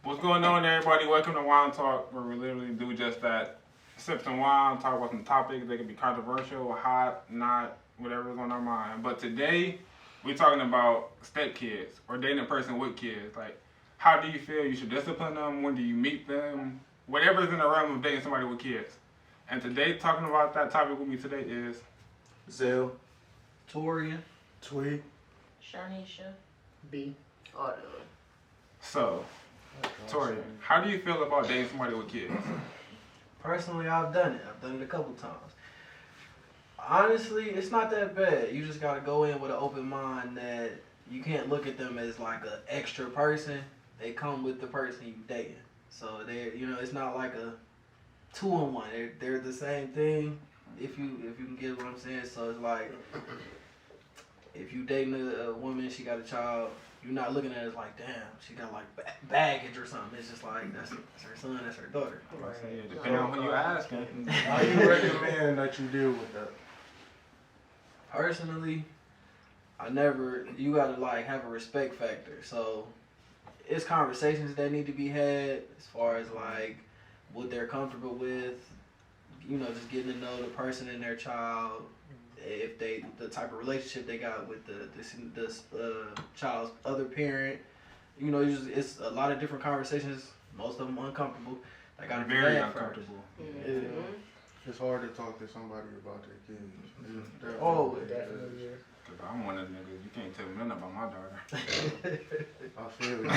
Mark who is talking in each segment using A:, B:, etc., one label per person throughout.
A: What's going on, everybody? Welcome to Wine Talk, where we literally do just that. Sip some wine, talk about some topics. They can be controversial, hot, not, whatever's on our mind. But today, we're talking about stepkids or dating a person with kids. Like, how do you feel you should discipline them? When do you meet them? Whatever's in the realm of dating somebody with kids. And today, talking about that topic with me today is
B: Zell,
C: Torian,
B: Tweet,
D: Shanisha.
E: B.
D: Auto.
A: so. Tori, how do you feel about dating somebody with kids?
C: personally, I've done it. I've done it a couple times. Honestly, it's not that bad. You just gotta go in with an open mind that you can't look at them as like an extra person. They come with the person you dating. So it's not like a 2-in-1. They're the same thing. If you can get what I'm saying. So it's like if you dating a woman, she got a child. You're not looking at it as like, damn, she got like baggage or something. It's just like that's her son, that's her daughter.
A: Right. Depending on who you asking.
B: how you recommend that you deal with that?
C: Personally, you gotta like have a respect factor. So it's conversations that need to be had as far as like what they're comfortable with, just getting to know the person and their child, if the type of relationship they got with the child's other parent. It's a lot of different conversations, most of them uncomfortable. They gotta be
A: Very
C: had
A: uncomfortable.
C: first.
B: Yeah. It's hard to talk to somebody about their kids.
C: Oh,
E: Definitely is.
A: Cause I'm one of them niggas. You can't tell me nothing about my daughter.
B: I feel you.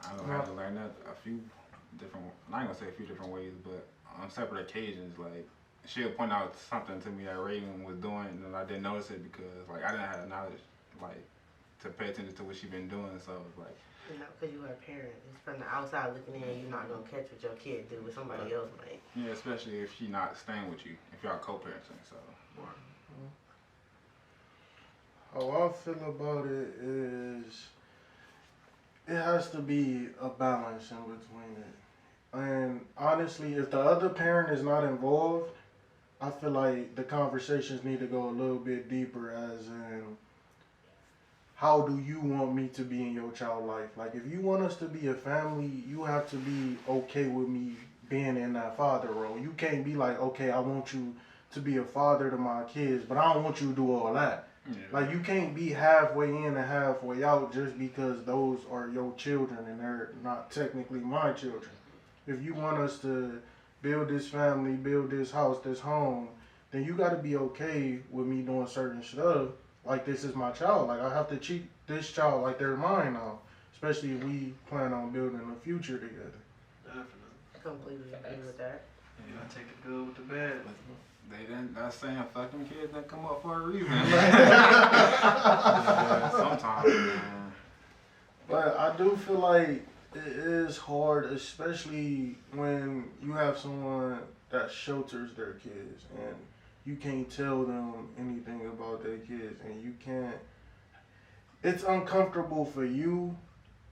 A: I don't have to learn that a few different. I ain't gonna say a few different ways, but on separate occasions, like she'll point out something to me that Reagan was doing, and I didn't notice it because like I didn't have the knowledge, like to pay attention to what she been doing. So it was like.
D: Because you are a parent. It's from the outside looking in. You're not going to catch what your kid do with somebody else, mate.
A: Yeah, especially if she not staying with you, if y'all co-parenting. So.
B: How I feel about it is it has to be a balance in between it. And honestly, if the other parent is not involved, I feel like the conversations need to go a little bit deeper, as in, how do you want me to be in your child life? Like, if you want us to be a family, you have to be okay with me being in that father role. You can't be like, okay, I want you to be a father to my kids, but I don't want you to do all that.
A: Yeah.
B: Like, you can't be halfway in and halfway out just because those are your children and they're not technically my children. If you want us to build this family, build this house, this home, then you got to be okay with me doing certain stuff. Like, this is my child. Like, I have to treat this child like they're mine now. Especially if we plan on building a future together.
C: Definitely.
D: Completely agree with that.
C: You gotta take the good with the bad.
A: That's saying fucking kids that come up for a reason. Yeah, sometimes, man.
B: But I do feel like it is hard, especially when you have someone that shelters their kids and you can't tell them anything about their kids, and you can't. It's uncomfortable for you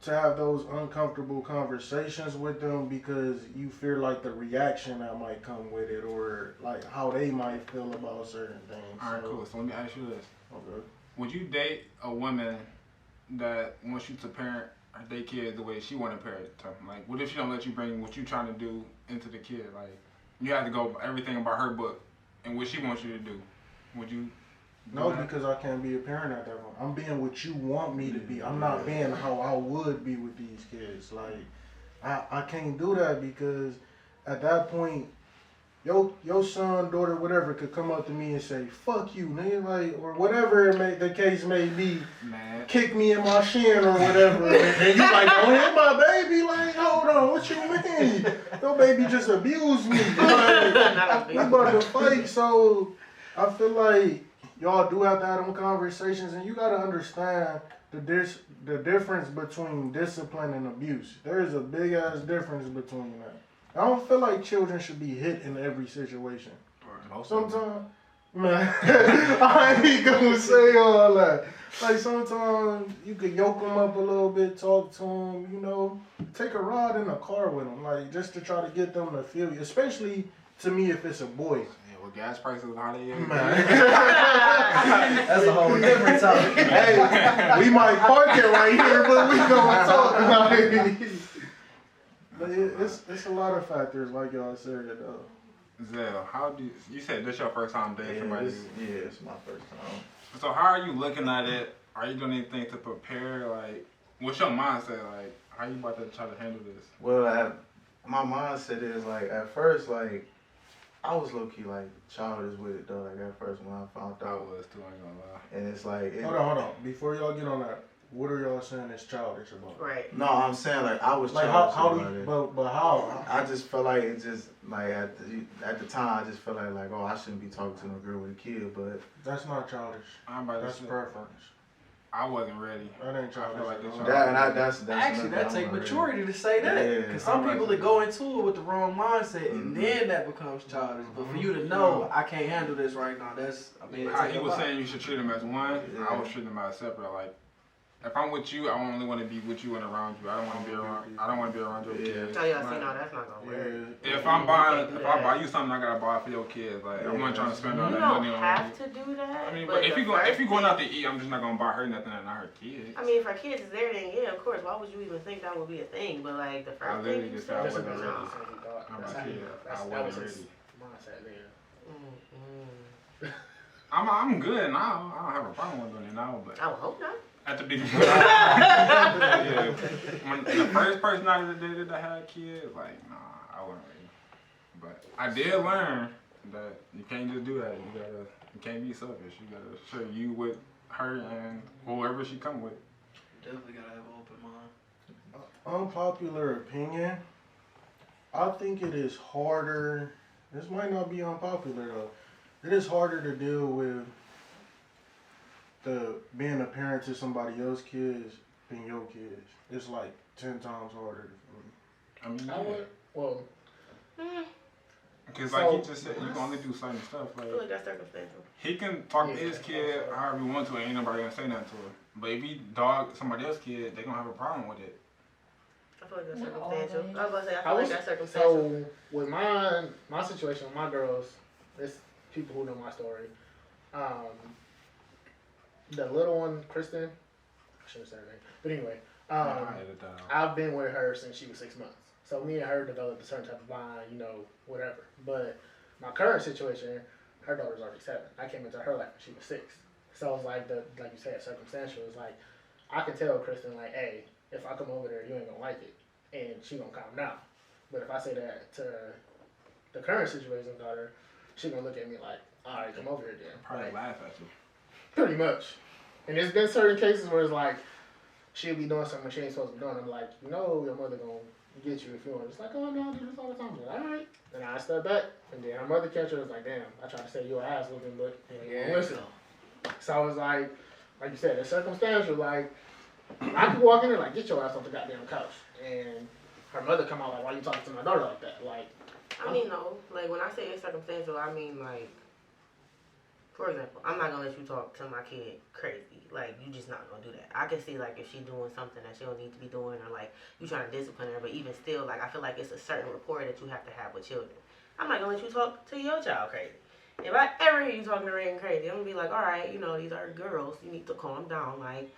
B: to have those uncomfortable conversations with them because you fear like the reaction that might come with it, or like how they might feel about certain things.
A: All right, cool. So let me ask you this:
B: Okay.
A: would you date a woman that wants you to parent their kids the way she want to parent them? Like, what if she don't let you bring what you trying to do into the kid? Like, you have to go everything about her book and what she wants you to do. Would you?
B: No, because I can't be a parent at that point. I'm being what you want me to be. I'm not being how I would be with these kids. Like, I can't do that because at that point, your son, daughter, whatever, could come up to me and say, fuck you, nigga, like, or whatever the case may be.
A: Man.
B: Kick me in my shin or whatever. And you like, don't hit my baby. Like, hold on, what you mean? Your baby just abused me. Like, we about to fight. So I feel like y'all do have to have them conversations, and you got to understand the difference between discipline and abuse. There is a big ass difference between that. I don't feel like children should be hit in every situation. Sometimes, man, I ain't gonna say all that. Like, sometimes you could yoke them up a little bit, talk to them, take a ride in a car with them, like, just to try to get them to feel you. Especially, to me, if it's a boy.
A: Well, gas prices how they is.
C: That's a whole different topic.
B: Hey, we might park it right here, but we gonna talk about it. But it's a lot of factors, like y'all said.
A: Zell, how do you said this your first time dating somebody?
B: It's my first time.
A: So how are you looking at it? Are you doing anything to prepare? Like, what's your mindset? Like, how you about to try to handle this?
B: Well, my mindset is like at first, like I was low key like childish with it though. Like at first when I found
A: I
B: out,
A: was too. I ain't gonna lie.
B: and it's like
E: Hold on. Before y'all get on that, what are y'all saying is childish about?
D: Right.
B: no, I'm saying like I was
E: Like
B: childish
E: how do
B: about
E: you,
B: it.
E: but how?
B: I just felt like it just like at the time I just felt like oh I shouldn't be talking to no girl with a kid, but
E: That's not childish.
A: I'm about to
E: That's
A: say,
E: preference.
A: I wasn't ready.
E: That ain't
A: I feel
E: childish.
A: like it's
E: at all.
B: that's
C: Actually, that take maturity to say that.
B: Yeah.
C: Because some people that go into it with the wrong mindset, and then that becomes childish. But for you to know, I can't handle this right now, that's, I mean,
A: How he was saying you should treat them as one.
B: Yeah.
A: I was treating them as separate. Like, if I'm with you, I only want to be with you and around you. I don't want to be around. I don't want to be around your kids.
D: Tell y'all,
A: Like,
D: no, that's not gonna work.
A: if I'm buying, if I buy you something, I gotta buy it for your kids. Like, I'm not trying to spend all
D: You
A: that
D: don't
A: money on
D: have
A: you.
D: to do that.
A: I mean,
D: but
A: but if
D: the
A: you
D: first
A: going out to eat, I'm just not gonna buy her nothing and not her kids.
D: I mean, if our kids is there, then yeah, of course. Why would you even think that would be a thing? But like the
A: I
D: first
A: literally
D: thing you
A: just
D: said,
A: said I wasn't
D: no.
A: ready. I'm
F: That's
A: a
F: how
A: kid.
F: you-
A: I
F: that was
A: wasn't
F: his
A: ready.
F: mindset then.
A: I'm good now. I don't have a problem with doing it now, but
D: I would hope not.
A: at the beginning, yeah. When the first person I dated that had kids, like, nah, I wasn't ready. But I did learn that you can't just do that. You can't be selfish. You gotta share you with her and whoever she come with.
C: Definitely gotta have an open mind.
E: Unpopular opinion. I think it is harder. This might not be unpopular though. It is harder to deal with being a parent to somebody else's kids than your kids. It's like 10 times harder for me.
A: I mean,
F: I would, well,
A: because like he just said, you can only do certain stuff.
D: I feel
A: Like
D: like that's circumstantial.
A: he can talk to
F: Yeah.
A: his kid however he wants to, and ain't nobody gonna say nothing to her. But if he dog somebody else's kid, they gonna have a problem with it.
D: I feel like that's
G: Not
D: circumstantial.
G: always.
D: I was about to say, I
F: I
D: feel like
F: was,
D: that's circumstantial.
F: so with my situation with my girls, it's people who know my story. The little one, Kristen, I shouldn't say her name, but anyway,
A: I edit that out.
F: I've been with her since she was 6 months. So me and her developed a certain type of bond, whatever. But my current situation, her daughter's already 7. I came into her life when she was 6. So it's like like you said, circumstantial. It's like I can tell Kristen like, hey, if I come over there, you ain't gonna like it, and she gonna calm down. But if I say that to the current situation daughter, she gonna look at me like, all right, come over here then.
A: Probably
F: Like,
A: laugh at you.
F: pretty much. And there's been certain cases where it's like she'll be doing something she ain't supposed to be doing. I'm like, your mother gonna get you if you want. It's like, oh no, I do this all the time. I'm like, all right. Then I step back, and then her mother catch her. It's like, damn, I tried to say you an ass looking, but you ain't gonna listen. So I was like you said, it's circumstantial. Like I could walk in there like, get your ass off the goddamn couch, and her mother come out like, why you talking to my daughter like that? Like,
D: I mean, no. Like, when I say it's circumstantial, I mean, like, for example, I'm not gonna let you talk to my kid crazy. Like, you just not gonna do that. I can see, like, if she doing something that she don't need to be doing, or, like, you trying to discipline her, but even still, like, I feel like it's a certain rapport that you have to have with children. I'm not gonna let you talk to your child crazy. If I ever hear you talking to Reagan crazy, I'm gonna be like, all right, these are girls. You need to calm down. Like,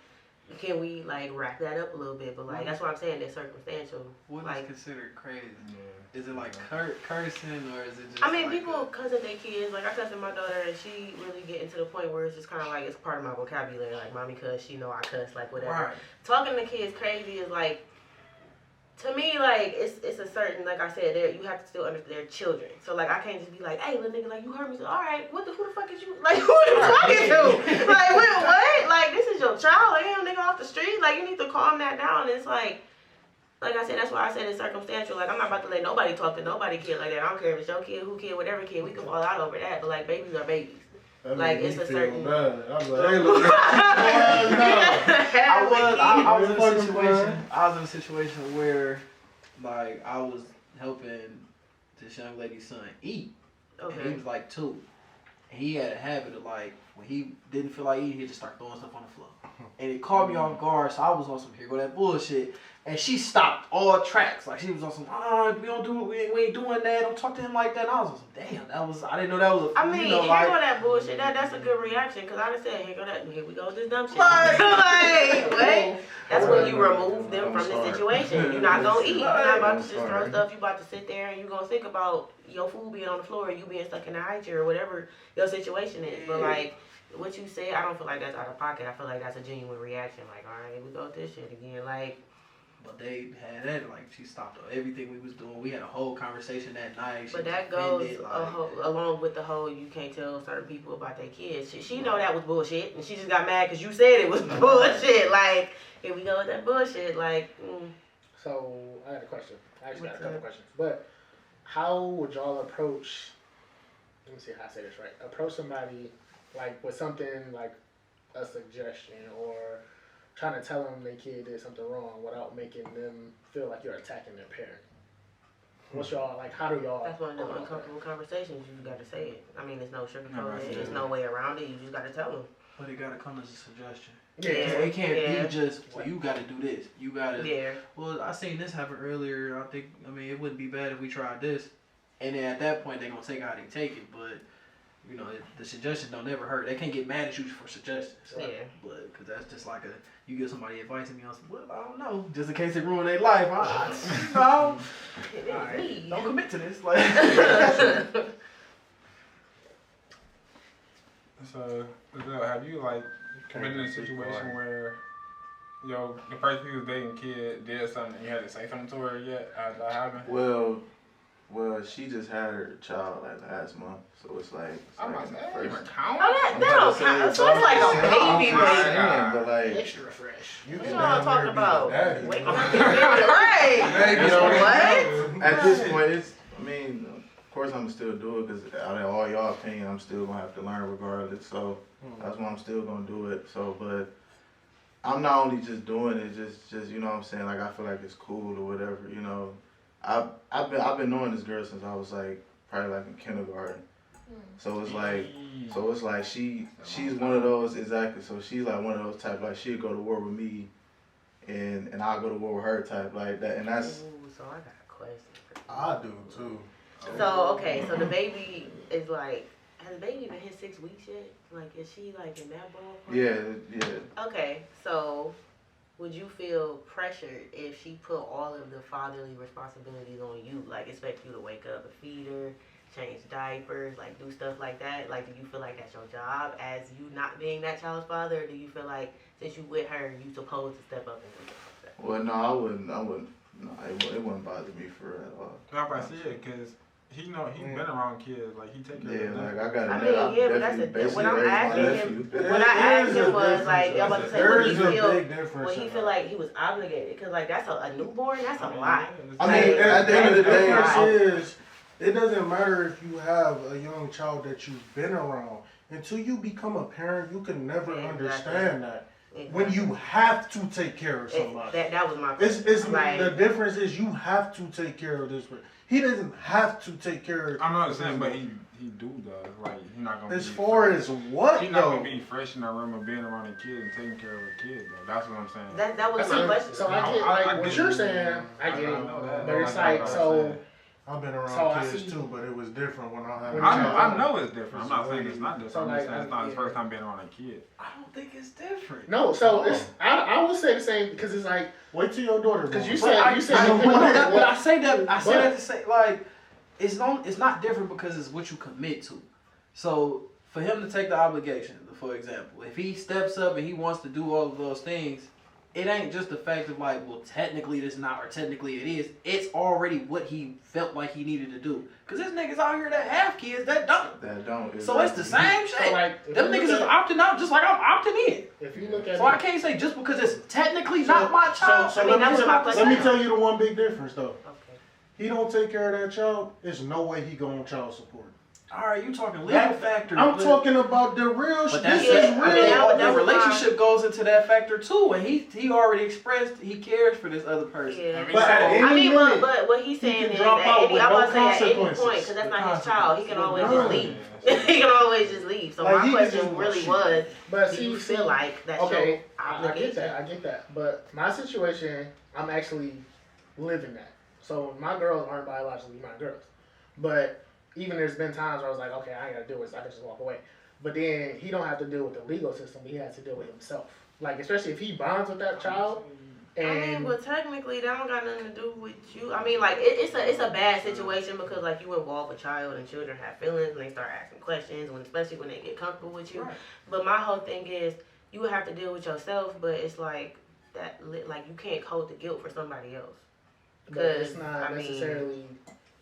D: can we, like, wrap that up a little bit? But, like, that's what I'm saying. It's circumstantial.
C: What
D: Like,
C: is considered crazy?
A: Yeah.
C: Is it like cursing, or is it just
D: I mean,
C: like
D: people cussing their kids. Like, I cussed my daughter, and she really getting to the point where it's just kind of like it's part of my vocabulary. Like, mommy cuss, she know I cuss, like, whatever.
C: Right.
D: Talking to kids crazy is like, to me, like, it's a certain, like I said, you have to still understand they're children. So, like, I can't just be like, hey, little nigga, like, you heard me. So, all right, who the fuck is you? Like, who are you talking to? Like, what? Like, this is your child? Like, nigga off the street? Like, you need to calm that down. And it's like I said, that's why I said it's circumstantial. Like, I'm not about to let nobody talk to nobody kid like that. I don't care if it's your kid, who kid, whatever kid. We can fall out over that. But, like, babies are babies.
E: That
D: Like,
E: made
D: it's
E: me
D: a
E: feel
D: certain-
E: bad. I was like, hey, look.
C: I was in a
E: Fucking
C: situation.
E: fun.
C: I was in a situation where, like, I was helping this young lady's son eat, and he
D: Okay.
C: was like 2. And he had a habit of, like, when he didn't feel like eating, he'd just start throwing stuff on the floor. and it caught me off guard. So I was on some here go that bullshit. And she stopped all tracks. Like, she was on some, we ain't doing that. Don't talk to him like that. And I was on some, damn, I didn't know that was a,
D: I mean, here go that bullshit. That's a good reaction, because I just said, here we go with this dumb shit.
C: Like,
D: wait. That's when you remove them from the situation. You're not going to eat. You're not about to just throw stuff. You're about to sit there and you're going to think about your food being on the floor and you being stuck in the high chair or whatever your situation is. But, like, what you said, I don't feel like that's out of pocket. I feel like that's a genuine reaction. Like, all right, here we go with this shit again. Like,
C: but they had that, like, she stopped everything we was doing. We had a whole conversation that night.
D: But that goes along with the whole you can't tell certain people about their kids. She know that was bullshit, and she just got mad because you said it was bullshit. Like, here we go with that bullshit. Like,
F: So, I got a question. I actually got a couple questions. But how would y'all approach, let me see how I say this right, approach somebody, like, with something like a suggestion or trying to tell them their kid did something wrong without making them feel like you're attacking their parent? What's y'all, like, how do y'all?
D: that's one of the uncomfortable conversations. You got to say it. I mean, there's no sugarcoating it. There's no way around it. You just got to tell them.
C: But it got to come as a suggestion.
F: Yeah.
C: It can't be just, well, you got to do this. You got to.
D: Yeah.
C: Well, I seen this happen earlier. I mean, it wouldn't be bad if we tried this. And then at that point, they're going to take how they take it. But, you know, the suggestions don't never hurt. They can't get mad at you for suggestions.
D: Yeah.
C: But, because that's just like you give somebody advice and you know, well, I don't know. Just in case it ruin their life. All right, don't commit to this. Like.
A: So, have you, like, been in a situation where, the person who was dating kid did something and you had to say something to her yet? Has that happened?
B: Well, she just had her child like last month, so it's like.
A: I'm not saying that don't even
D: Oh,
A: count.
D: that don't count. So it's like a baby, baby.
B: But like,
F: Extra fresh.
B: you
D: What
B: can
D: y'all talking about?
B: daddy.
D: Wait, right.
B: You know,
D: What?
B: at this point, of course, I'm still do it because out of all y'all opinion, I'm still gonna have to learn regardless. So that's why I'm still gonna do it. So, but I'm not only just doing it, just you know what I'm saying. Like I feel like it's cool or whatever. You know, I've been knowing this girl since I was like probably like in kindergarten. So it's like she's one of those exactly. So she's like one of those type like she'll go to war with me, and I'll go to war with her type like that. And that's.
D: Ooh, so I got a question for you.
E: I do too.
D: So, okay, so the baby is like, has the baby been hit 6 weeks yet? Like, is she like in that ballpark?
B: Yeah.
D: Okay, so would you feel pressured if she put all of the fatherly responsibilities on you? Like, expect you to wake up and feed her, change diapers, like do stuff like that? Like, do you feel like that's your job as you not being that child's father? Or do you feel like since you with her, you supposed to step up and do that?
B: Well, no, I wouldn't. No, it wouldn't bother me for real at all.
A: No, but I see it because he's been around kids. Like he take care of them.
B: Like I got.
D: I mean, yeah, but that's what I'm asking him. What I asked him was like, I'm about to say, would he feel like he was obligated? Because like that's a newborn. That's a lot.
B: I mean, at the end of the day,
E: difference is it doesn't matter if you have a young child that you've been around. Until you become a parent, you can never understand that.
D: Exactly.
E: When you have to take care of somebody.
D: That was my question.
E: It's like, the difference is you have to take care of this person. He doesn't have to take care of.
A: I'm not saying, but he do though. Like he's not gonna.
E: As far as what?
A: He's not gonna be fresh in that room of being around a kid and taking care of a kid though. That's what I'm saying.
D: That was my question.
F: So I get like what you're saying. I get it, but it's like so.
E: I've been around kids too, but it was different when I had a child.
A: I know it's different. I'm not saying it's not different.
F: So
A: I'm just saying
F: like,
A: it's not his first time being around a kid.
C: I don't think it's different.
F: No, so it's I would say the same because it's like
E: wait till your daughter.
F: because you
E: born.
F: said
C: But I say that to say like it's not different because it's what you commit to. So for him to take the obligation, for example, if he steps up and he wants to do all of those things, it ain't just the fact of like, well, technically it's not or technically it is. It's already what he felt like he needed to do. Cause there's niggas out here that have kids that don't. So it's the same shit.
F: So like,
C: them niggas is opting out just like I'm opting in.
F: If you look at
C: so I can't say just because it's technically not my child.
E: So
D: I mean,
E: let me tell you the one big difference though.
D: Okay.
E: He don't take care of that child. There's no way he go on child support.
C: All right, you talking legal factors.
E: I'm talking about the real shit. This is real.
C: The relationship goes goes into that factor too, and he already expressed he cares for this other person.
D: Yeah.
B: But at any
D: I mean,
B: minute,
D: but what he's
B: he
D: saying
B: can
D: is
B: drop out
D: at any,
B: with
D: I'm
B: no
D: about to say at any
B: consequences.
D: point, because that's not his child, he can always
B: No.
D: just leave. He can always just leave. So
B: Like,
D: my
B: he can
D: question
B: just-
D: really was,
F: But
D: do you feel like that's
F: okay,
D: your
F: I
D: obligation?
F: get that. But my situation, I'm actually living that. So my girls aren't biologically my girls. But even there's been times where I was like, okay, I ain't gotta deal with this, I can just walk away. But then he don't have to deal with the legal system, he has to deal with himself. Like, especially if he bonds with that child. And
D: I mean, but technically, that don't got nothing to do with you. I mean, like, it's a bad situation because, like, you involve a child and children have feelings and they start asking questions, especially when they get comfortable with you.
C: Right.
D: But my whole thing is, you would have to deal with yourself, but it's like, like, you can't hold the guilt for somebody else.
F: but it's not necessarily,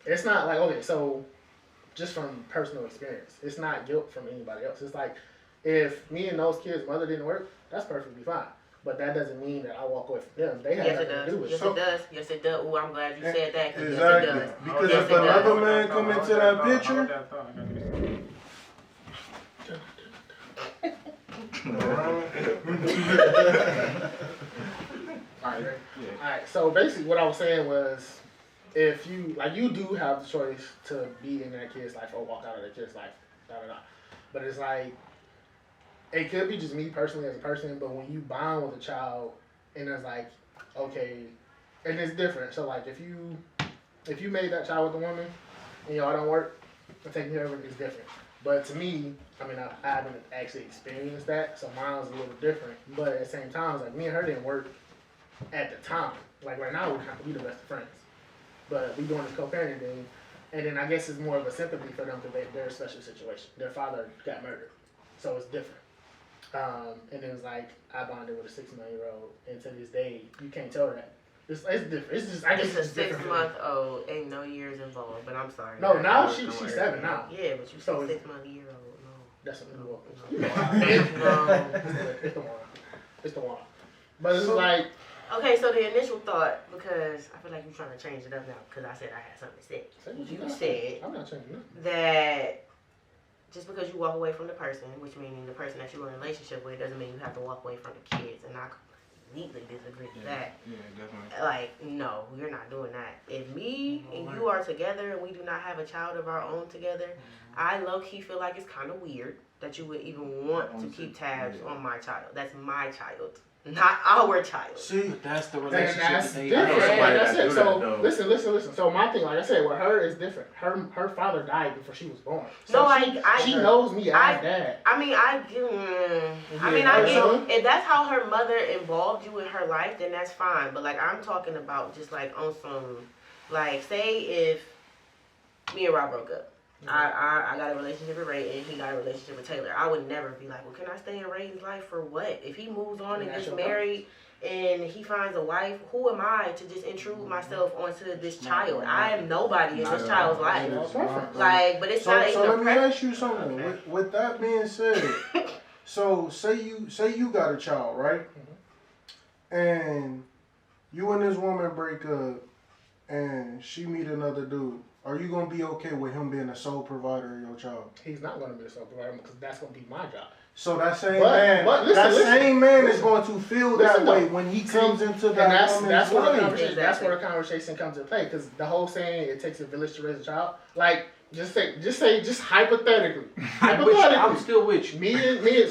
F: it's not like, okay, so just from personal experience, it's not guilt from anybody else. It's like, if me and those kids' mother didn't work, that's perfectly fine. But that doesn't mean that I walk away from them. They have
D: Yes, it
F: nothing to do with
D: does.
F: it.
D: Yes, it does. Yes, it does. Ooh, I'm glad you said that. 'Cause
B: Exactly.
D: Yes, it does.
B: Because
D: Yes,
B: if
D: it does.
B: another man come into that picture,
F: Alright, so basically what I was saying was, if you, like, you do have the choice to be in that kid's life or walk out of that kid's life, but it's like, it could be just me personally as a person, but when you bond with a child, and it's like, okay, and it's different. So like, if you made that child with a woman, and y'all don't work, and taking care of it is different. But to me, I mean, I haven't actually experienced that, so mine was a little different. But at the same time, it's like, me and her didn't work at the time. Like right now, we the best of friends. But we doing this co-parenting thing, and then I guess it's more of a sympathy for them because they're a special situation. Their father got murdered, so it's different. And it was like, I bonded with a 6-month-old, and to this day, you can't tell that. It's different. It's just, I guess
D: It's a
F: it's different.
D: 6-month-old, ain't no years involved, but I'm sorry.
F: No, now she's 7 now.
D: Yeah, but you
F: So
D: said
F: it's-
D: 6-month-year-old. No.
F: That's a
D: No.
F: new one.
D: No.
F: It's the one. It's the one. But it's like,
D: Okay, so the initial thought, because I feel like you're trying to change it up now, because I said I had something to say.
F: say what
D: You
F: got.
D: said
F: I'm not changing nothing.
D: that just because you walk away from the person, which meaning the person that you're in a relationship with, doesn't mean you have to walk away from the kids. And I completely disagree with that.
A: Yeah, definitely.
D: Like, no, you're not doing that. If me and you are together and we do not have a child of our own together, I low-key feel like it's kind of weird that you would even want to keep tabs on my child. That's my child, not our child.
B: see,
C: But that's the
F: And
C: relationship
F: that's
C: that they
F: different.
C: have.
F: Like I
E: that
F: said,
E: do
F: so
E: that, though.
F: listen. So my thing, like I said, with her is different. Her father died before she was born. So
D: No,
F: she knows me as dad.
D: I mean, I get if that's how her mother involved you in her life, then that's fine. But like, I'm talking about just like on some, like, say if me and Rob broke up. I got a relationship with Ray and he got a relationship with Taylor. I would never be like, well, can I stay in Ray's life for what? If he moves on and gets married and he finds a wife, who am I to just intrude myself onto this child? I am nobody in this child's life. Like, but it's not
B: so
D: even
B: let me ask you something.
D: Okay.
B: With that being said, so say you got a child, right? And you and this woman break up, and she meet another dude. Are you gonna be okay with him being the sole provider of your child?
F: He's not going to be the sole provider because that's going to be my job.
B: So that same
F: But listen,
B: same man
F: listen.
B: is going to feel
F: Listen,
B: that way
F: though.
B: when he comes into
F: And
B: that
F: that's
B: woman's
F: where the
B: life.
F: conversation. That's
D: Exactly.
F: where the conversation comes into play because the whole saying it takes a village to raise a child. Like just hypothetically,
C: I'm still with you.
F: me and
D: I'm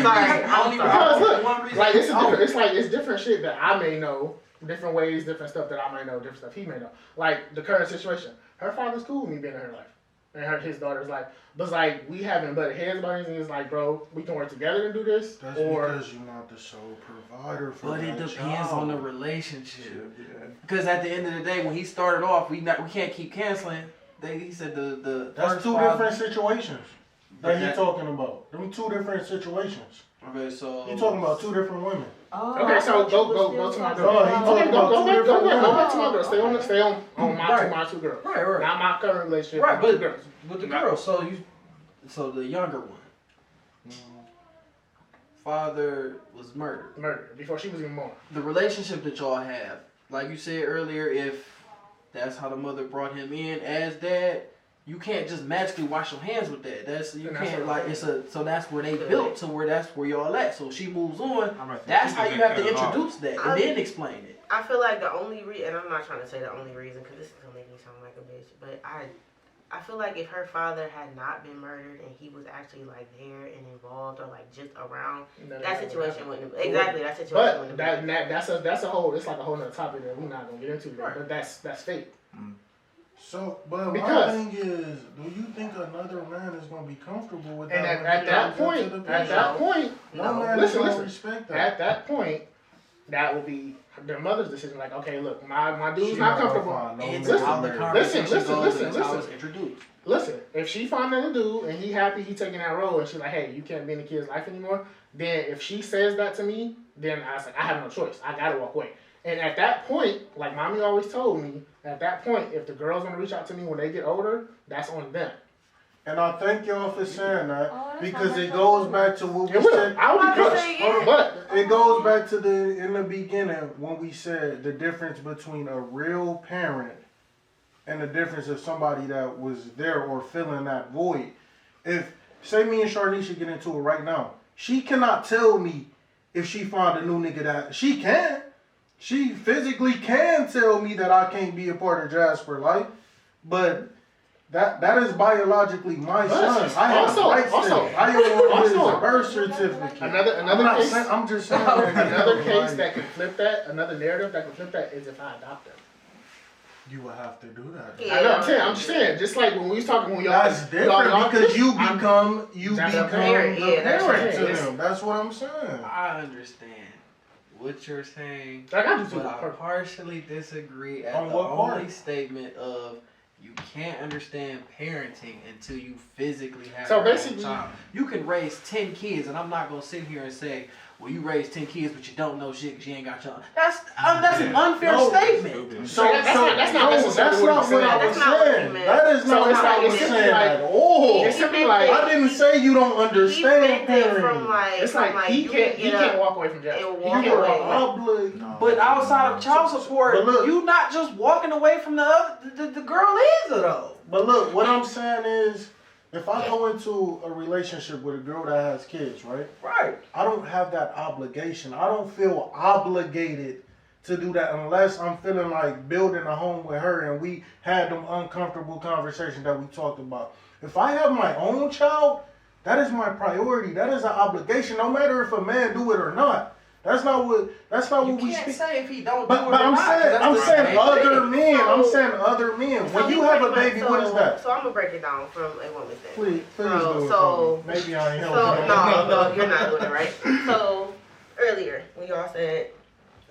D: sorry.
F: Because look, like it's different shit that I may know, different ways, different stuff that I might know, different stuff he may know. Like the current situation, her father's cool with me being in her life, and his daughter's life. But it's like we haven't butted heads about anything. It's like, bro, we can work together and do this,
B: That's
F: or
B: because you're not the sole provider for
C: But
B: that
C: it depends
B: child.
C: on the relationship. Because at the end of the day, when he started off, we can't keep canceling. He said the
B: That's
C: first
B: two
C: father-
B: different situations
C: But
B: that he
C: that-
B: talking about. Them two different situations.
C: Okay, so
B: He talking about two different women.
F: okay. So go to my girl.
B: Oh, he talking about two different
F: Go
B: women.
F: back to my girl. Stay on my two girls.
C: right,
F: Not my current relationship.
C: right,
F: my two
C: but
F: girls.
C: with the girl, so the younger one, father was murdered.
F: Murdered before she was even born.
C: The relationship that y'all have, like you said earlier, if that's how the mother brought him in as dad, you can't just magically wash your hands with that. That's you
F: And that's
C: can't
F: what
C: like so that's where they built to where that's where y'all at. So she moves on. That's how you have to introduce that and then explain it.
D: I feel like the only reason, and I'm not trying to say the only reason, because this is gonna make me sound like a bitch, but I feel like if her father had not been murdered and he was actually like there and involved or like just around, that situation wouldn't have, exactly that situation wouldn't have.
F: But that's a whole, it's like a whole nother topic that we're not gonna get into.
C: Right.
F: But that's fate.
B: So, but
F: Because-
B: my thing is, do you think another man is gonna be comfortable with
F: And
B: that?
F: at that point,
B: no man is
F: listen,
B: gonna
F: listen.
B: respect that.
F: At that point, that will be their mother's decision. Like, okay, look, my dude's
B: She
F: not
B: gonna
F: comfortable.
B: find no
C: It's
B: man
C: how the
B: married.
C: conversation
F: Listen,
C: goes and it's how it's introduced.
F: Listen, if she find another dude and he happy, he taking that role, and she's like, hey, you can't be in the kid's life anymore, then if she says that to me, then I was like, I have no choice. I gotta walk away. And at that point, like mommy always told me, at that point, if the girl's gonna reach out to me when they get older, that's on them.
B: And I thank y'all for saying that
G: Oh, that's
B: because
G: not
B: it
G: my
B: goes
G: fault.
B: back to what we
F: It will.
B: said.
F: I would
D: Because-
F: say it. But
B: It goes back to in the beginning when we said the difference between a real parent and the difference of somebody that was there or filling that void. If say me and Sharnisha get into it right now, she cannot tell me if she find a new nigga that she can. She physically can tell me that I can't be a part of Jasper's life, but that is biologically my son. I have rights to it. I own his birth certificate.
F: another case.
B: I'm just saying.
F: Another case that can flip that, another narrative that can flip that is if I adopt them.
B: You will have to do that.
D: Yeah.
F: I know. I'm just saying. Just like when we was talking, when y'all.
B: That's different because you become
F: That's a
B: the
D: parent. Yeah, that's
B: parent to
F: right.
B: them. That's what I'm saying.
C: I understand what you're saying,
F: Like I just
C: but I partially disagree at
B: On
C: the
B: what
C: only
B: part?
C: statement of you can't understand parenting until you physically have
F: So
C: your own
F: basically-
C: child. You can raise 10 kids, and I'm not gonna sit here and say, well, you raised 10 kids, but you don't know shit because you ain't got your. That's an unfair
B: No.
C: statement.
F: So that's not necessarily
B: that's
F: what
B: not
F: I'm
B: what I
F: saying.
B: was
D: That's not what he
B: saying.
D: meant.
B: That is
F: So
B: not
F: it's
B: what
F: like-
B: I was
F: it's
B: saying
F: like-
B: at all.
F: It's simply like
B: I didn't say you don't
D: He
B: understand
D: meant it from
B: parenting.
D: like,
F: it's
D: from
F: like
D: like
F: he
D: you
F: can't
D: can get up
F: walk away from Jasper.
D: and
F: He
D: walk
F: can't
D: away.
F: walk away.
B: Obligated.
C: But outside of child support,
B: But look-
C: you not just walking away from the other. The girl is though.
B: But look, what I'm saying is, if I go into a relationship with a girl that has kids, right?
C: Right.
B: I don't have that obligation. I don't feel obligated to do that unless I'm feeling like building a home with her and we had them uncomfortable conversations that we talked about. If I have my own child, that is my priority. That is an obligation, no matter if a man do it or not. That's not what
C: You
B: we
C: can't
B: speak.
C: say if he don't do
B: But
C: it or
B: I'm
C: not.
B: saying
C: That's the
B: other
C: same thing.
B: men.
D: So-
B: I'm saying other men.
D: So
B: When
D: he
B: you have a
D: pretty much-
B: baby, what is that?
D: So I'm gonna break it down from a woman's standpoint.
B: Please
D: So-
B: do it
D: so-
B: for me. Maybe I ain't
D: So
B: helping.
D: no, you're not doing it right. So earlier when y'all said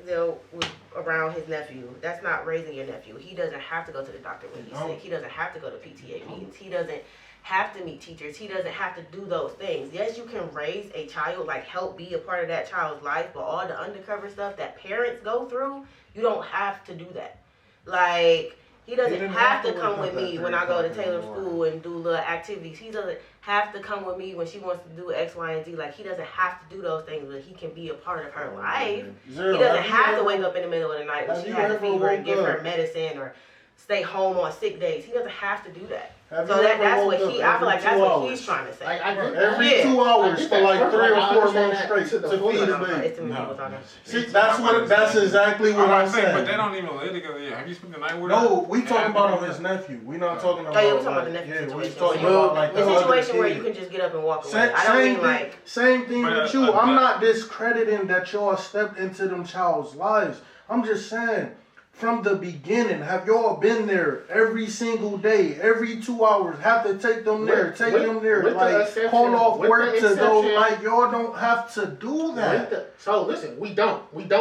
D: Zell was around his nephew, that's not raising your nephew. He doesn't have to go to the doctor when he's
B: No.
D: sick. He doesn't have to go to PTA meetings. He doesn't have to meet teachers. He doesn't have to do those things. Yes, you can raise a child, like help be a part of that child's life, but all the undercover stuff that parents go through, you don't have to do that. Like, he doesn't
B: didn't
D: have
B: have
D: to
B: to
D: come
B: wake
D: with
B: up at
D: me
B: 3
D: when I go to
B: o'clock in the
D: Taylor
B: morning.
D: school and do little activities. He doesn't have to come with me when she wants to do X, Y, and Z. Like, he doesn't have to do those things, but he can be a part of her life.
B: Zero.
D: He doesn't
B: you
D: have to
B: ever-
D: wake up in the middle of the night when
B: have
D: she
B: you
D: has a
B: ever
D: fever and
B: woke
D: give her
B: up-
D: medicine or stay home on sick days. He doesn't have to do that.
B: Have
D: So
B: you
D: that,
B: ever
D: that's
B: woke
D: what
B: up
D: he, I feel like
B: every
D: that's
B: 2
D: what
B: hours?
D: he's trying to say.
F: Like I get
B: Every
D: Yeah.
B: 2 hours
F: get
B: for
F: that.
B: like
F: First,
B: 3 or
F: I
B: 4
F: understand
B: months
F: that
B: straight
F: to
B: to
F: the full.
B: feed a
D: It's
B: baby.
D: too many people talking.
B: See, that's exactly what I'm saying.
A: But they don't even live together yet. Have you spent the night with
B: No,
A: her?
B: we talking about on his nephew. We not talking about.
D: Oh, yeah, we talking about
B: like,
D: the nephew
B: yeah, we
D: situation.
B: talking
D: Well,
B: about like
D: the
B: the
D: situation
B: other
D: where
B: kid.
D: you can just get up and walk away.
B: Same,
D: I don't
B: same
D: mean
B: thing,
D: like
B: same thing
A: But,
B: with you. I'm not discrediting that y'all stepped into them child's lives. I'm just saying, from the beginning, have y'all been there every single day, every 2 hours? Have to take them there, take them there,
F: with the
B: like
F: exception-
B: call off
F: with
B: work
F: the
B: to go.
F: exception-
B: Like y'all don't have to do that.
F: So listen, we don't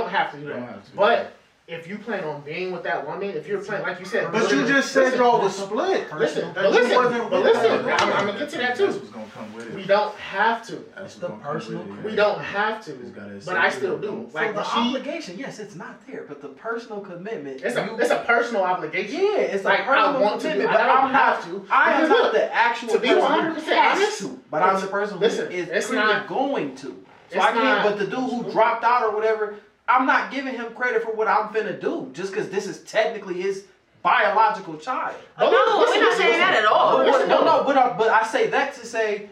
F: have to do
H: We don't
F: that.
H: have to.
F: But if you plan on being with that woman, if you're planning, like you said,
B: But you just said y'all was split.
F: listen,
B: That
F: but
B: you
F: listen,
B: wasn't
F: but
B: with
F: listen.
B: that.
F: I'm gonna get to that
H: That's
F: too.
H: what's gonna come with it.
F: We don't have to.
H: That's
C: It's the
H: what's gonna come
C: personal
H: with it,
F: We
H: yeah.
F: don't have to.
H: Just gotta
F: But I
H: accept
F: still
H: it.
F: do.
C: So
F: Like
C: the
F: she,
C: obligation, yes, it's not there, but the personal commitment.
F: it's a personal obligation.
C: Yeah, it's
F: Like,
C: a personal
F: I want to do
C: commitment,
F: it.
C: but
F: I don't
C: I'm not.
F: have to.
C: I am
F: Because
C: not
F: look,
C: the actual
F: to be
C: person
F: 100%
C: who has
F: honest,
C: to, but I'm the person
F: listen,
C: who is
F: it's
C: clearly
F: not-
C: going to. So
F: it's
C: I can't.
F: not-
C: But the dude who dropped out or whatever, I'm not giving him credit for what I'm finna do, just because this is technically his biological child.
D: No, we're not saying that at all.
C: But I say that to say,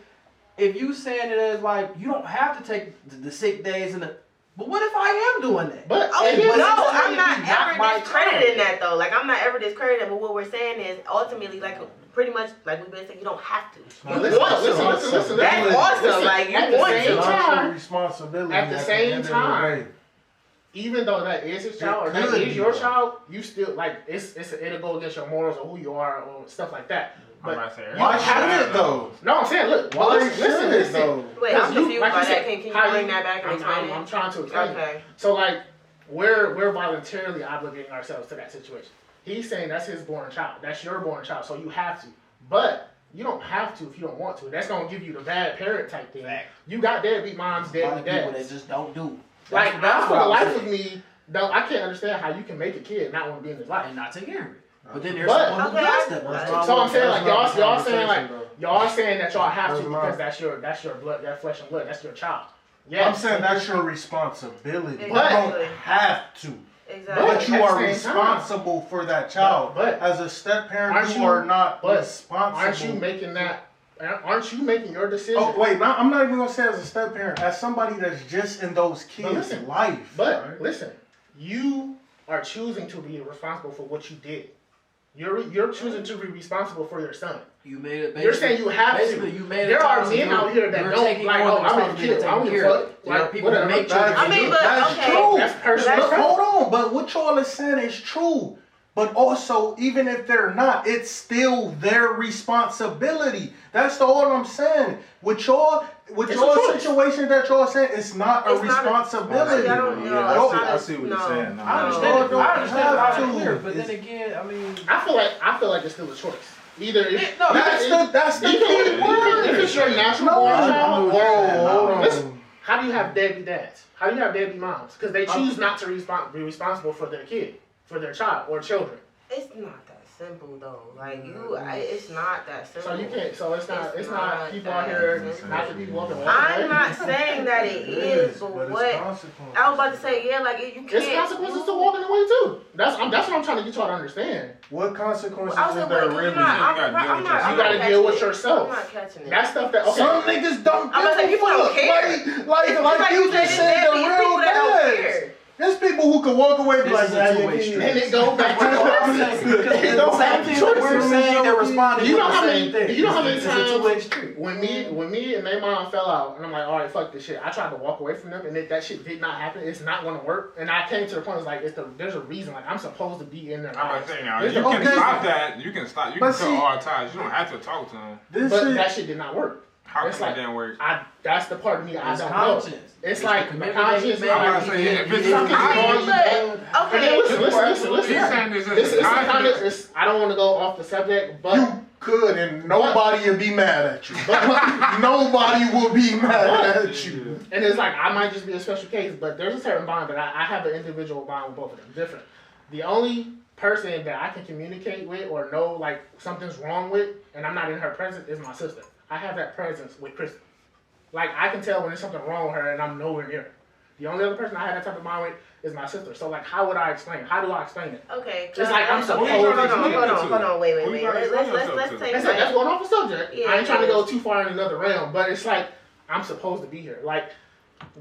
C: if you saying it as like you don't have to take the sick days but what if I am doing that?
F: But
D: I'm not ever discrediting that though. Like I'm not ever discrediting. But what we're saying is ultimately, like pretty much, like we've been saying, you don't have to.
F: Listen.
D: That's awesome. Like you want to.
E: Responsibility.
F: At the same time, even though that is his child or that is your child, you still like it'll go against your morals or who you are or stuff like that. But
E: why should it though?
F: No, I'm saying, look.
E: Why
F: listen.
D: Wait, I'm confused
F: like
D: by
F: you
D: that.
F: said,
D: Can you bring that back and explain
F: I'm trying to explain.
D: Okay.
F: So like, we're voluntarily obligating ourselves to that situation. He's saying that's his born child. That's your born child. So you have to. But you don't have to if you don't want to. That's gonna give you the bad parent type thing. You got deadbeat moms, deadbeat dads.
C: People that just don't do.
F: Like, for the life of me, though, I can't understand how you can make a kid not want to be in his life
C: and not take care of it. But then there's someone who does that.
F: So I'm saying, like, y'all saying that y'all have to because that's your blood, that flesh and blood, that's your child. Yeah,
E: I'm saying that's your responsibility.
D: Exactly.
E: You don't have to.
D: Exactly.
E: But you are responsible for that child. But as a step parent, you are not responsible.
F: Aren't you making that? Aren't you making your decision?
E: Oh wait, I'm not even gonna say as a step parent, as somebody that's just in those kids' life.
F: But listen, you are choosing to be responsible for what you did. You're choosing to be responsible for your son.
C: You made it.
F: You're saying you have to.
C: You made it.
F: There are men out here that don't like. Oh, I'm a kid. I don't give a fuck. Like people that make children.
D: I mean, but
E: that's
D: okay.
E: true.
F: That's personal.
E: Look, hold on. But what y'all is saying is true. But also, even if they're not, it's still their responsibility. That's all I'm saying. With your situation that y'all saying, it's not a responsibility.
A: I see what you're saying.
C: I understand. I understand how to clear, but then again, I mean,
F: I feel like it's still a choice. Either
E: that's the key word.
F: If it's your natural born child,
E: hold on.
F: Listen, how do you have deadbeat dads? How do you have deadbeat moms? Because they choose not to be responsible for their kid, for their child or children.
D: It's not that simple though. Like it's not that simple.
F: So you can't. So it's not people out here. Not the people up in
D: I'm not saying that it is, but what I was about to say, yeah, like you can't.
F: It's consequences to walking away too. That's what I'm trying to get y'all to understand.
E: What consequences
D: is
E: there really?
F: You gotta deal with yourself.
D: I'm not catching it.
F: That's stuff that
E: some niggas don't.
D: I'm gonna say people don't care.
E: Like you just said, the real dads. There's people who can walk away and be like,
F: and it go back to
C: we're saying they're responding.
F: You know how many times when me and their mom fell out, and I'm like, all right, fuck this shit. I tried to walk away from them, and that shit did not happen. It's not going to work. And I came to the point, it's like there's a reason. Like I'm supposed to be in there.
A: I'm saying now, you can stop that. You can stop. You can cut all ties. You don't have to talk to them.
F: But that shit did not work.
A: How come it didn't work?
F: That's the part of me I don't know. It's like the conscience.
A: I'm saying if it's
F: listen. I don't want to go off the subject, but
E: you could, and nobody will be mad at you. Nobody will be mad at you.
F: And it's like I might just be a special case, but there's a certain bond that I have an individual bond with both of them. Different. The only person that I can communicate with or know like something's wrong with, and I'm not in her presence, is my sister. I have that presence with Kristen. Like, I can tell when there's something wrong with her and I'm nowhere near her. The only other person I had that type of mind with is my sister. So, like, how would I explain it? How do I explain it?
D: Okay.
F: It's like I'm supposed to
D: Hold on, wait. Let's take
F: that's going off the subject. Yeah, I ain't trying to go too far in another realm, but it's like, I'm supposed to be here. Like,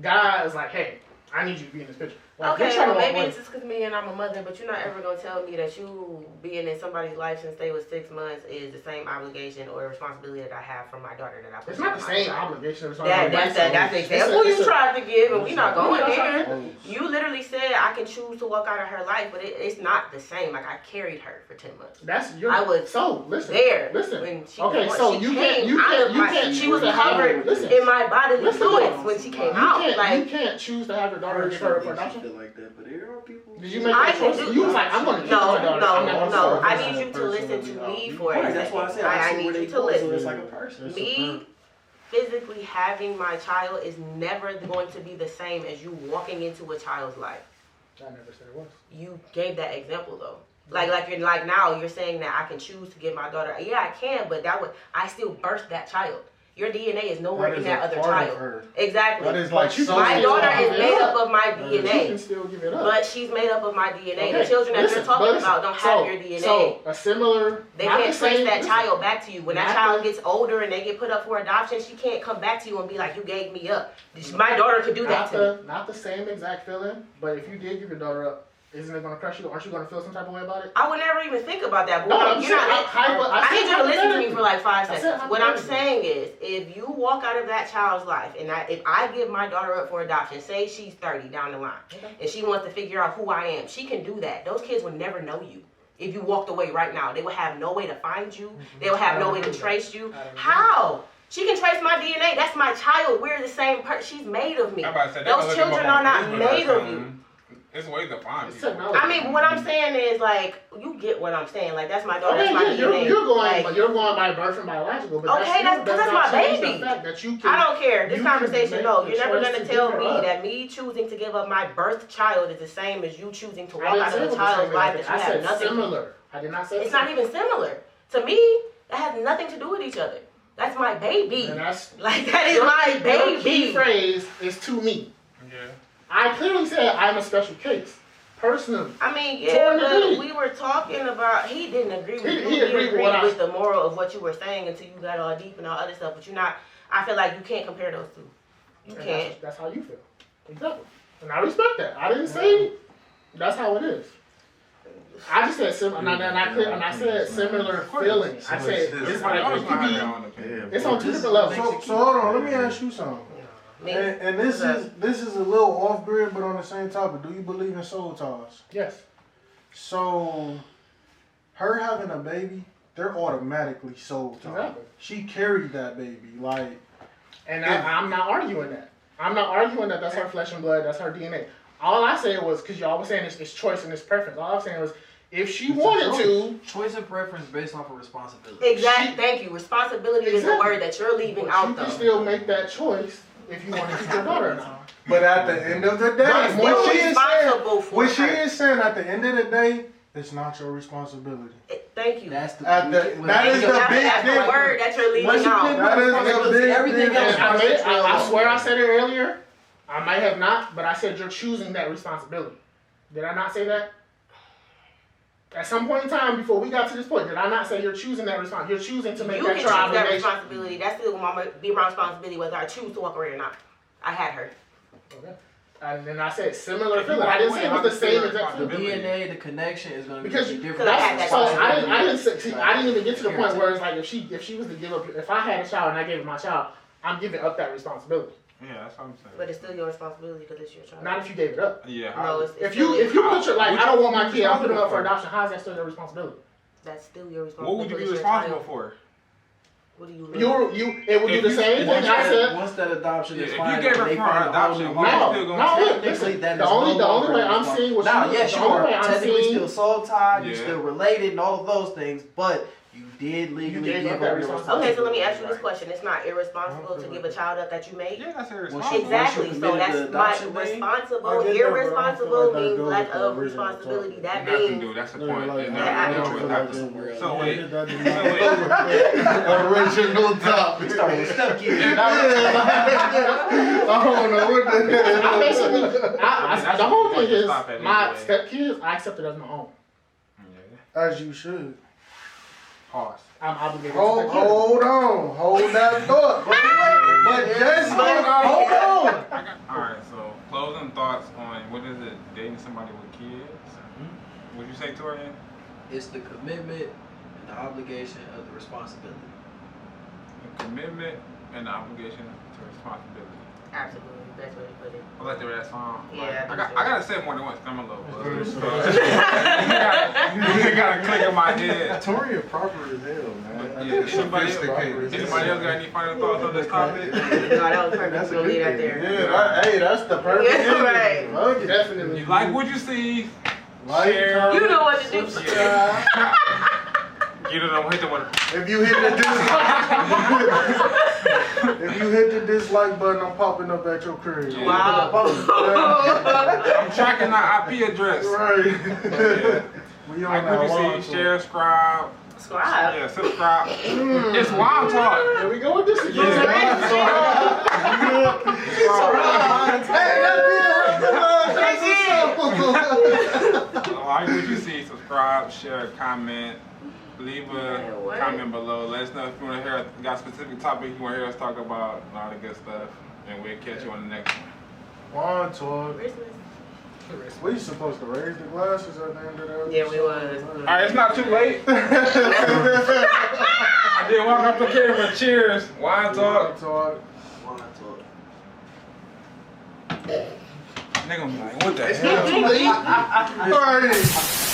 F: God is like, hey, I need you to be in this picture. Like,
D: okay, well, maybe it's just because me and I'm a mother, but you're not ever going to tell me that you being in somebody's life since they was 6 months is the same obligation or responsibility that I have for my daughter that I put.
F: It's not the same obligation.
D: That's the example you tried to give, and we're not going there. You literally said I can choose to walk out of her life, but it's not the same. Like, I carried her for 10 months. I was there.
F: Listen.
D: When she
F: okay, so you can't.
D: She was covered in my bodily fluids when she came out.
F: Like, you can't choose to have your daughter for adoption.
C: Like that, but there are people.
F: Did you make that choice? You was like, I'm going to keep my daughter.
D: No. I need you to listen to me for a second.
C: That's why I said
D: I need you to listen.
C: It's like a person.
D: Me physically having my child is never going to be the same as you walking into a child's life.
F: I never said it was.
D: You gave that example though. Like now you're saying that I can choose to give my daughter. Yeah, I can, but I still birthed that child. Your DNA is nowhere in that other
E: Of
D: child.
E: her.
D: Exactly.
E: That is like
D: My daughter is made up of my
F: You
D: DNA.
F: can still give it up.
D: But she's made up of my DNA. The
F: Okay,
D: children that
F: listen,
D: you're talking
F: but
D: about don't have your DNA.
F: So a similar.
D: They
F: not
D: can't
F: the
D: trace
F: same-
D: that
F: listen,
D: child back to you. When that
F: not
D: child
F: the-
D: gets older and they get put up for adoption, she can't come back to you and be like, you gave me up. My daughter could do that to me.
F: Not the same exact feeling, but if you did give your daughter up, isn't it gonna crush you? Aren't you gonna feel some type of way about it?
D: I would never even think about that. But
F: No, I'm
D: you're
F: saying,
D: not. I need you to listen to me for like 5
F: I said
D: seconds. What I'm
F: hypothetically.
D: saying is, if you walk out of that child's life, and if I give my daughter up for adoption, say she's 30 down the line,
F: Okay.
D: and she wants to figure out who I am, she can do that. Those kids would never know you. If you walked away right now, they would have no way to find you. They would have no way to trace you. How? She can trace my DNA. That's my child. We're the same person. She's made of me.
A: I'm about to say, they
D: Those
A: can look him
D: children
A: up
D: are
A: on
D: not
A: Facebook
D: made
A: or
D: of you.
A: something. It's ways to find
F: It's
A: people.
F: technology.
D: I mean, what I'm saying is, like, you get what I'm saying. Like, that's my daughter.
F: Okay,
D: That's my
F: yeah,
D: DNA.
F: you're going,
D: Like,
F: but you're going by birth and biological. But
D: Okay,
F: that's
D: that's
F: not
D: my
F: change
D: baby.
F: The fact that you can,
D: I don't care. This
F: you can
D: conversation,
F: make
D: no.
F: the
D: You're never
F: choice
D: going
F: to
D: to tell
F: give her
D: me
F: up.
D: that me choosing to give up my birth child is the same as you choosing to
F: I
D: walk
F: didn't
D: out
F: say
D: of
F: it
D: a
F: was the
D: child's
F: same
D: life
F: exact
D: that you
F: thing. I
D: have
F: said
D: nothing.
F: similar. I did not say
D: It's not even similar. To me, that has nothing to do with each other. That's my baby.
F: And that's
D: Like, that is
F: your
D: my
F: Your key
D: baby.
F: phrase is to me.
A: Yeah.
F: I clearly said I'm a special case. Personally.
D: I mean,
F: To
D: yeah,
F: a
D: but
F: degree.
D: we were talking about, he didn't agree with you.
F: He agreed with what I-
D: with the moral of what you were saying until you got all deep and all other stuff, but you're not, I feel like you can't compare those two. You
F: And
D: can't.
F: That's how you feel. Exactly. And I respect that. I didn't say that's how it is. I just said similar, and I said similar feeling. I said it's
A: Everybody
F: like
A: else
F: it
A: gonna have their
F: could
A: own opinion.
F: be. It's on two different levels.
E: So hold on, let me ask you something.
D: Me.
E: And this is a little off grid, but on the same topic. Do you believe in soul ties?
F: Yes.
E: So, her having a baby, they're automatically soul ties.
F: Exactly.
E: She carried that baby, like.
F: And I'm not arguing that. I'm not arguing that that's her flesh and blood, that's her DNA. All I said was, because y'all was saying it's choice and it's preference. All I'm saying was, if she wanted to,
C: Choice and preference based off of responsibility.
D: Exactly.
F: She-
D: Thank you. Responsibility is the
F: Exactly.
D: word that you're leaving
F: you
D: out,
F: can
D: though.
F: still make that choice if you want to keep your daughter or not.
E: But at the end of the day,
F: Right,
E: what
D: You're
E: she is
D: responsible
E: saying,
D: for
E: what she
D: her.
E: is saying, at the end of the day, it's not your responsibility.
D: Thank you.
C: That's the
E: That is the
D: That's
E: big
D: the
E: difference.
D: word that you're leaving
C: Once you
D: out.
C: pick
E: That is
C: responsibility,
E: the big
C: everything else
E: difference.
F: And
C: starts to trail
F: I
C: off.
F: swear I said it earlier. I might have not, but I said you're choosing that responsibility. Did I not say that? At some point in time before we got to this point, did I not say you're choosing that responsibility? You're choosing to make
D: You
F: that
D: can
F: your
D: choose that
F: obligation.
D: responsibility. That's still be my responsibility whether I choose to walk away or not. I had her.
F: Okay. And then I said similar
A: If you
F: feeling. I didn't
A: walk
F: say it
A: away,
F: was the
A: how do you
F: same
A: feel
F: exact
C: The
F: feeling.
C: DNA, the connection is going to
F: Because
C: be different.
D: Because I had
F: that's
D: that
F: so I didn't say, see, I didn't even get to the point where it's like if she was to give up, if I had a child and I gave her my child, I'm giving up that responsibility.
A: Yeah, that's what I'm saying.
D: But it's still your responsibility because it's your child.
F: Not if you gave it up.
A: Yeah.
D: No, it's
F: If
D: still
F: you
D: your-
F: put your like, I don't want my kid, I'm putting him up for
A: responsible
F: adoption. How is that still your responsibility?
D: That's still your
A: What
D: responsibility.
A: would you be
D: because it's your
A: responsible
D: child.
A: for?
D: What do you mean?
F: It would do
A: If
F: the
A: you-
F: same thing I said.
C: Once that adoption
A: Yeah,
C: is
A: if you
C: final,
A: gave her
C: they
A: for
C: find a whole
A: adoption,
C: new
A: why
C: way.
A: you
F: No,
A: still gonna
F: no,
A: say
F: look,
C: Technically,
F: listen.
C: that
F: The
C: is
F: only
C: no
F: way I'm
C: longer
F: seeing what
C: now,
F: you
C: yes,
F: the
C: you
F: only
C: are
F: way I'm
C: technically
F: seeing
C: still soul tied, you're
A: Yeah.
C: still related, and all of those things, but you did legally
F: gave
C: give
F: up
C: up
F: that
C: your
F: responsibility.
D: Okay, so let me ask you this
C: Right.
D: question. It's not irresponsible to give a child up that you made?
A: Yeah, that's
C: Well,
A: irresponsible.
D: Exactly.
C: Once you
D: So
C: committed
D: that's
C: the
D: my
C: adoption thing,
D: responsible.
E: I get that, but I don't
D: Irresponsible
E: feel like that
D: means
E: goes
D: lack
E: with the
D: of
E: original
D: responsibility.
A: You
D: That
A: nothing
D: means
A: do. That's the
E: Yeah,
A: point.
E: like,
A: It
D: I
A: never
D: don't
A: go
E: feel
A: with
E: like
A: that.
E: that.
A: So wait.
E: Original topic.
C: we started with step kids.
E: I don't know what the
F: I
E: hell.
F: basically,
A: That's
F: the whole
A: the
F: thing
A: point to
F: is,
A: stop at
F: my
A: anyway.
F: stepkids, I accept it as my own.
A: Yeah.
E: As you should.
A: Pause.
F: I'm obligated to
E: Hold,
F: take care of
E: hold on. Hold that thought. But just hold on.
A: Alright, so closing thoughts on what is it, dating somebody with kids? What'd you say, Torian?
C: It's the commitment and the obligation of the responsibility.
A: The commitment and the obligation to responsibility.
D: absolutely best way to put it.
A: I like the rap song.
D: Yeah,
A: I gotta say it more than once. 'Cause I'm a little buzzed. You gotta click in my head.
B: Toria proper as hell, man.
A: Yeah, anybody else got any final thoughts on this topic?
D: No, that was perfect. We'll leave that there.
E: Yeah, hey, that's the perfect
D: Yeah,
E: ending.
D: right.
E: Fuck it.
F: Definitely.
A: You like what you see?
E: Like,
A: Share.
E: comment,
D: You know what to do.
E: subscribe.
A: You don't know hit the one.
E: If you hit the dislike, if you hit the dislike button, I'm popping up at your crib.
A: Yeah.
D: Wow.
A: I'm tracking our IP address.
E: Right.
A: Yeah.
E: We on
A: Like
E: that
A: what
E: one,
A: you see,
E: so-
A: share, subscribe,
D: Subscribe.
A: Yeah, subscribe. It's Wild Talk.
F: Here we go with this again. Like
A: what you see, subscribe, share, comment, leave a comment below. Let us know if you want to hear got a specific topic you want to hear us talk about and all the good stuff. And we'll catch you on the next one.
B: Wild Talk. We supposed to raise the glasses at the end of that?
D: Yeah, we was.
A: Alright, it's not too late. I did walk up the camera. Cheers. Wild Talk.
B: Talk.
A: Nigga, I'm like, what the
B: It's
A: hell?
B: not too late. Alright.